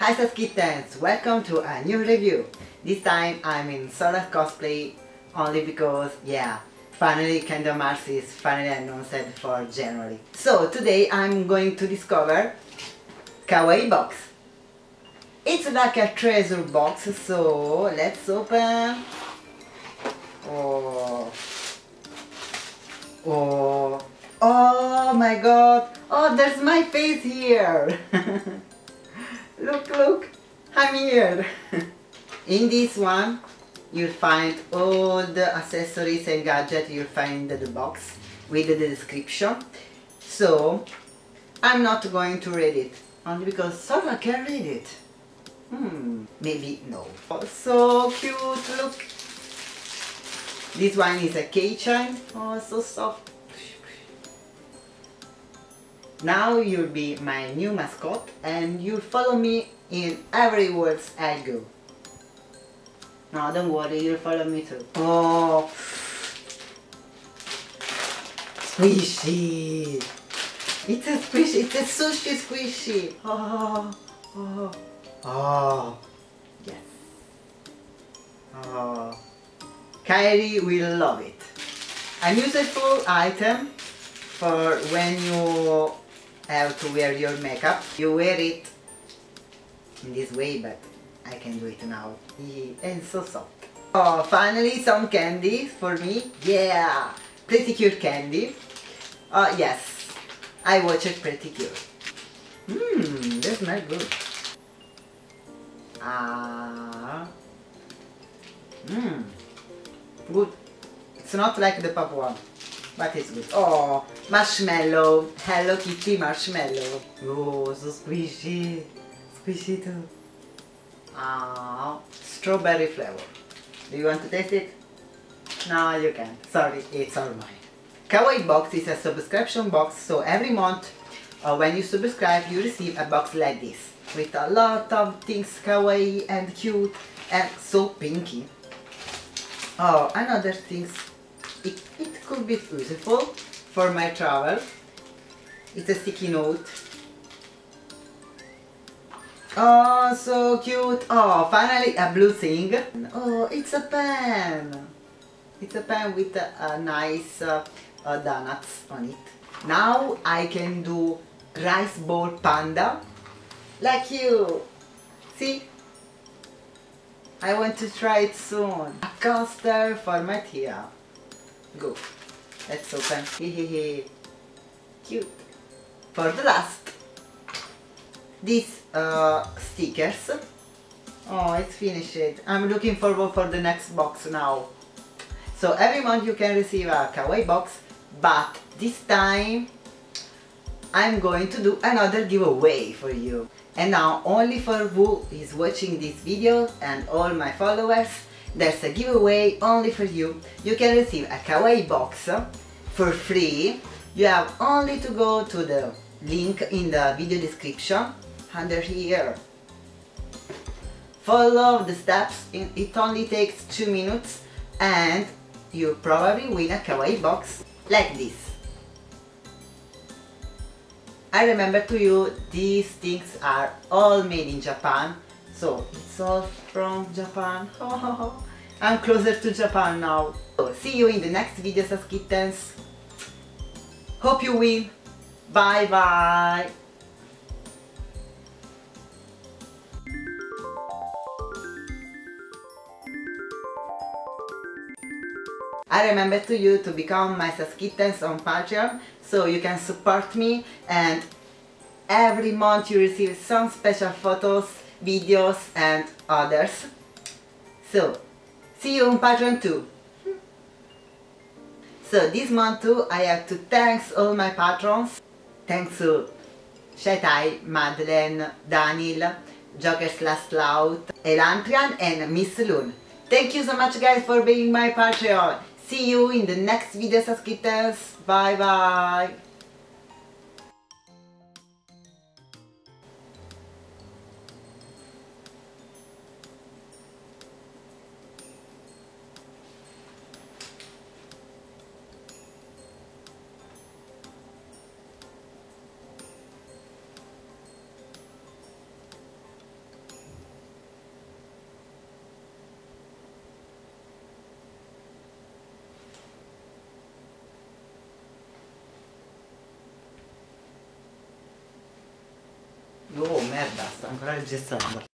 Hi Saskittens, welcome to a new review. This time I'm in Sora cosplay only because, yeah, finally Kingdom Hearts is finally announced for January. So today I'm going to discover KAWAII box. It's like a treasure box, so let's open. Oh my god! Oh, there's my face here! Look, I'm here! In this one, you'll find all the accessories and gadgets you'll find in the box with the description. So, I'm not going to read it, only because Sora can read it. Maybe no. Oh, so cute, look! This one is a keychain. Oh, so soft. Now you'll be my new mascot and you'll follow me in every words I go. No, don't worry, you'll follow me too. Oh, squishy! It's a squishy, it's a sushi squishy! Oh, yes. Oh, Kairi will love it. A useful item for when you have to wear your makeup. You wear it in this way, but I can do it now. And so soft. Oh, finally some candy for me. Yeah, Pretty Cure candy. Yes, I watched Pretty Cure. They smell good. Good. It's not like the pop one, but it's good. Oh, marshmallow. Hello Kitty marshmallow. Oh, so squishy. Squishy too. Strawberry flavor. Do you want to taste it? No, you can't. Sorry, it's all mine. KAWAII box is a subscription box, so every month when you subscribe you receive a box like this with a lot of things kawaii and cute and so pinky. Oh, another things, it could be useful for my travel. It's a sticky note. Oh, so cute. Oh, finally a blue thing. Oh, it's a pen. It's a pen with a nice donuts on it. Now I can do rice ball panda like you. See? I want to try it soon. A coaster for my Tia. Go. Let's open. Hehehe. Cute. For the last, these stickers. Oh, it's finished. I'm looking forward for the next box now. So every month you can receive a KAWAII box, but this time I'm going to do another giveaway for you. And now only for who is watching this video and all my followers, there's a giveaway only for you. You can receive a KAWAII box for free. You have only to go to the link in the video description under here. Follow the steps, it only takes 2 minutes and you probably win a KAWAII box like this. I remember to you, these things are all made in Japan, so it's all from Japan. I'm closer to Japan now. So, see you in the next video, Saskittens. Hope you win. Bye bye. I remember to you to become my Saskittens on Patreon so you can support me, and every month you receive some special photos, videos and others. So, see you on Patreon too. So this month too I have to thank all my patrons. Thanks to Shetai, Madeleine, Daniel, Joker's Last Lout, Elantrian and Miss Loon. Thank you so much guys for being my Patreon. See you in the next video, Saskittens. Bye bye. merda, sto ancora registrando.